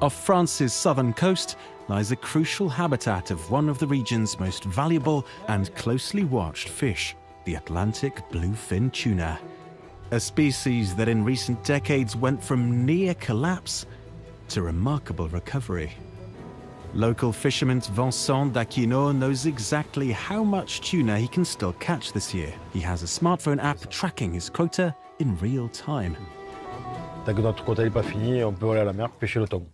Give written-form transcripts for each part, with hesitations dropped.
Off France's southern coast lies a crucial habitat of one of the region's most valuable and closely watched fish, the Atlantic bluefin tuna. A species that in recent decades went from near collapse to remarkable recovery. Local fisherman Vincent Daquino knows exactly how much tuna he can still catch this year. He has a smartphone app tracking his quota in real time. Tant que notre quota n'est pas fini, on peut aller à la mer pêcher le thon.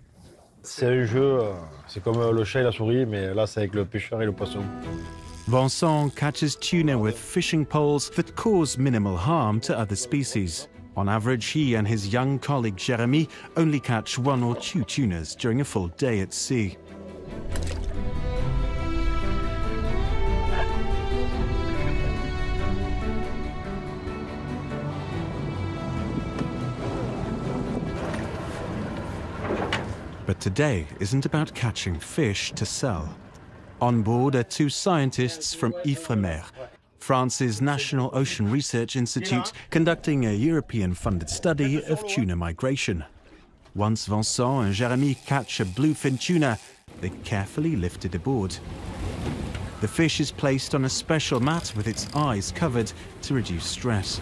C'est un jeu, c'est comme le chat et la souris, mais là c'est avec le pêcheur et le poisson. Vincent catches tuna with fishing poles that cause minimal harm to other species. On average, he and his young colleague Jeremy only catch 1 or 2 tunas during a full day at sea. But today isn't about catching fish to sell. On board are 2 scientists from Ifremer, France's National Ocean Research Institute, conducting a European-funded study of tuna migration. Once Vincent and Jeremy catch a bluefin tuna, they carefully lift it aboard. The fish is placed on a special mat with its eyes covered to reduce stress.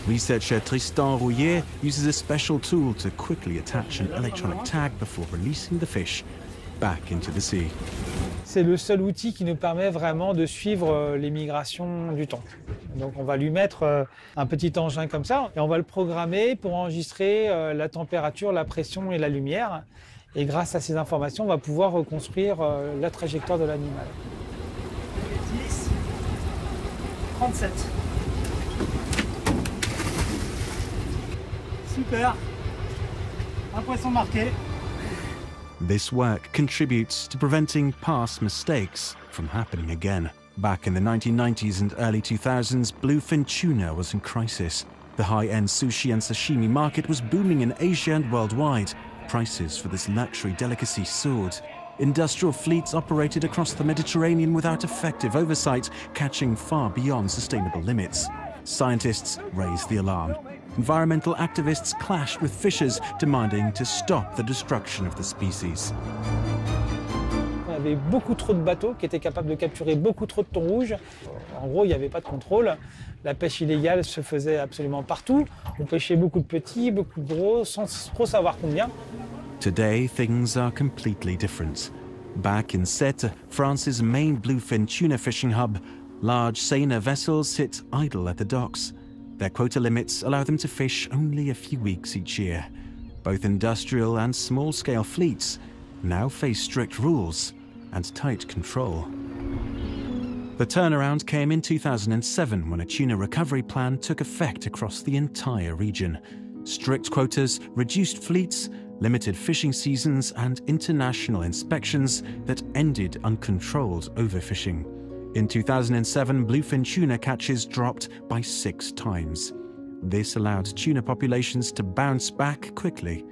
Researcher Tristan Rouillet uses a special tool to quickly attach an electronic tag before releasing the fish back into the sea. C'est le seul outil qui nous permet vraiment de suivre les migrations du thon. Donc on va lui mettre un petit engin comme ça et on va le programmer pour enregistrer la température, la pression et la lumière. Et grâce à ces informations, on va pouvoir reconstruire la trajectoire de l'animal. 10, 37. Super. Un poisson marqué. This work contributes to preventing past mistakes from happening again. Back in the 1990s and early 2000s, bluefin tuna was in crisis. The high-end sushi and sashimi market was booming in Asia and worldwide. Prices for this luxury delicacy soared. Industrial fleets operated across the Mediterranean without effective oversight, catching far beyond sustainable limits. Scientists raised the alarm. Environmental activists clashed with fishers, demanding to stop the destruction of the species. Il y avait beaucoup trop de bateaux qui étaient capables de capturer beaucoup trop de thon rouge. En gros, il n'y avait pas de contrôle. La pêche illégale se faisait absolument partout. On pêchait beaucoup de petits, beaucoup de gros, sans trop savoir combien. Today, things are completely different. Back in Sète, France's main bluefin tuna fishing hub, large seiner vessels sit idle at the docks. Their quota limits allow them to fish only a few weeks each year. Both industrial and small-scale fleets now face strict rules and tight control. The turnaround came in 2007 when a tuna recovery plan took effect across the entire region. Strict quotas, reduced fleets, limited fishing seasons, and international inspections that ended uncontrolled overfishing. In 2007, bluefin tuna catches dropped by 6 times. This allowed tuna populations to bounce back quickly.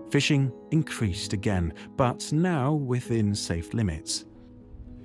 Fishing increased again, but now within safe limits.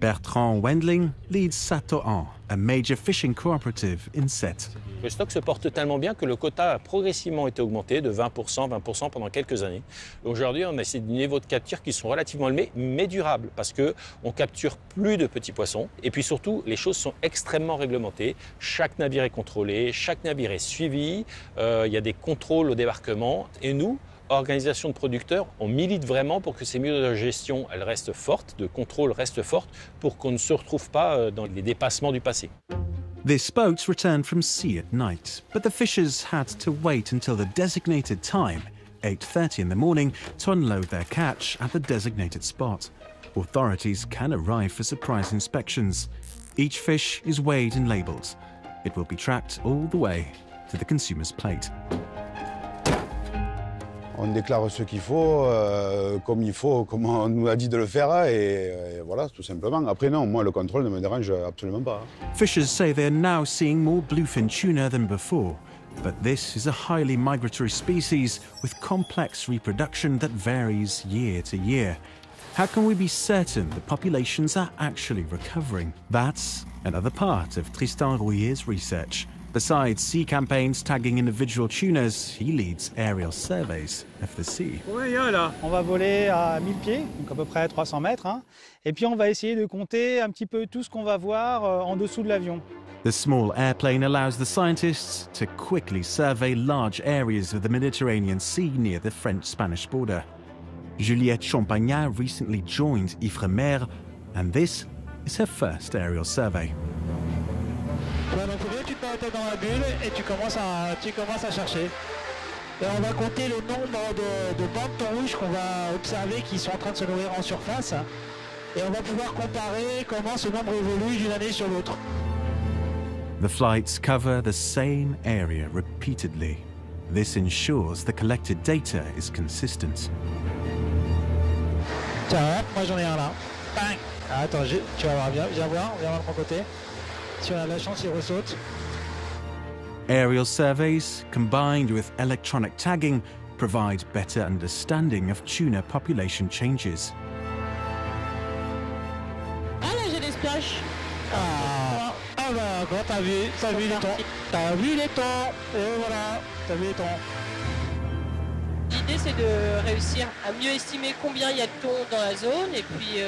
Bertrand Wendling leads Satoan, a major fishing cooperative in Sète. Le stock se porte tellement bien que le quota a progressivement été augmenté de 20% pendant quelques années. Aujourd'hui, on a ces niveaux de capture qui sont relativement élevés, mais durables, parce qu'on capture plus de petits poissons. Et puis surtout, les choses sont extrêmement réglementées. Chaque navire est contrôlé, chaque navire est suivi. Il y a des contrôles au débarquement. Et nous, organisation de producteurs, on milite vraiment pour que ces mesures de gestion elles restent fortes, de contrôle restent fortes, pour qu'on ne se retrouve pas dans les dépassements du passé. This boat returned from sea at night, but the fishers had to wait until the designated time, 8:30 in the morning, to unload their catch at the designated spot. Authorities can arrive for surprise inspections. Each fish is weighed and labelled. It will be tracked all the way to the consumer's plate. On déclare ce qu'il faut, comme il faut, comme on nous a dit de le faire, et voilà, tout simplement. Après, non, moi, le contrôle ne me dérange absolument pas. Fishers say they're now seeing more bluefin tuna than before, but this is a highly migratory species with complex reproduction that varies year to year. How can we be certain the populations are actually recovering? That's another part of Tristan Rouillet's research. Besides sea campaigns tagging individual tunas, he leads aerial surveys of the sea. On va voler à 1000 pieds, donc à peu près 300 mètres. Hein. Et puis on va essayer de compter un petit peu tout ce qu'on va voir en dessous de l'avion. The small airplane allows the scientists to quickly survey large areas of the Mediterranean Sea near the French-Spanish border. Juliette Champagnat recently joined Ifremer, and this is her first aerial survey. Ouais, donc tu te mets la tête dans la bulle et tu commences à chercher. Et on va compter le nombre de bandes de thon rouge qu'on va observer qui sont en train de se nourrir en surface. Et on va pouvoir comparer comment ce nombre évolue d'une année sur l'autre. The flights cover the same area repeatedly. This ensures the collected data is consistent. Tiens, moi j'en ai un là. Bang. Attends, tu vas voir, viens voir de mon côté. Si on a la chance, il ressaute. Aerial surveys, combined with electronic tagging, provide better understanding of tuna population changes. Ah là, j'ai des splashes. Ah bah encore, t'as vu les thons. T'as vu les thons. Et voilà, t'as vu les thons. L'idée, c'est de réussir à mieux estimer combien il y a de thons dans la zone et puis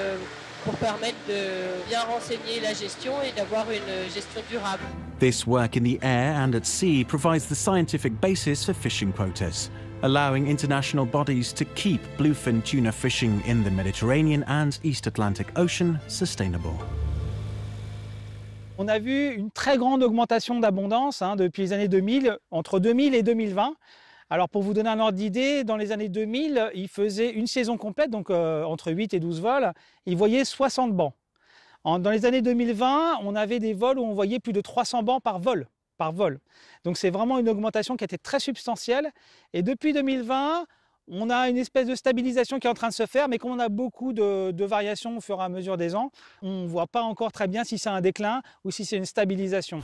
pour permettre de bien renseigner la gestion et d'avoir une gestion durable. This work in the air and at sea provides the scientific basis for fishing quotas, allowing international bodies to keep bluefin tuna fishing in the Mediterranean and East Atlantic Ocean sustainable. On a vu une très grande augmentation d'abondance depuis les années 2000, entre 2000 et 2020. Alors pour vous donner un ordre d'idée, dans les années 2000, ils faisaient une saison complète, donc entre 8 et 12 vols, ils voyaient 60 bancs. Dans les années 2020, on avait des vols où on voyait plus de 300 bancs par vol. Donc c'est vraiment une augmentation qui a été très substantielle. Et depuis 2020, on a une espèce de stabilisation qui est en train de se faire, mais comme on a beaucoup de variations au fur et à mesure des ans, on ne voit pas encore très bien si c'est un déclin ou si c'est une stabilisation.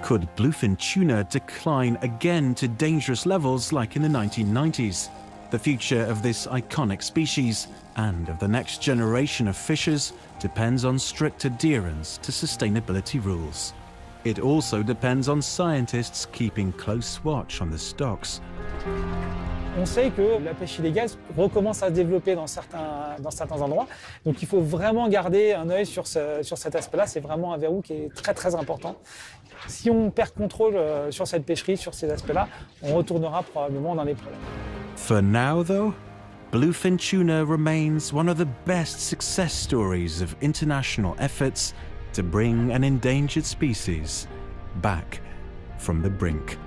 Could bluefin tuna decline again to dangerous levels like in the 1990s? The future of this iconic species and of the next generation of fishers depends on strict adherence to sustainability rules. It also depends on scientists keeping close watch on the stocks. On sait que la pêche illégale recommence à se développer dans certains endroits. Donc il faut vraiment garder un œil sur cet aspect-là. C'est vraiment un verrou qui est très très important. Si on perd contrôle sur cette pêcherie, sur ces aspects-là, on retournera probablement dans les problèmes. For now, though, bluefin tuna remains one of the best success stories of international efforts to bring an endangered species back from the brink.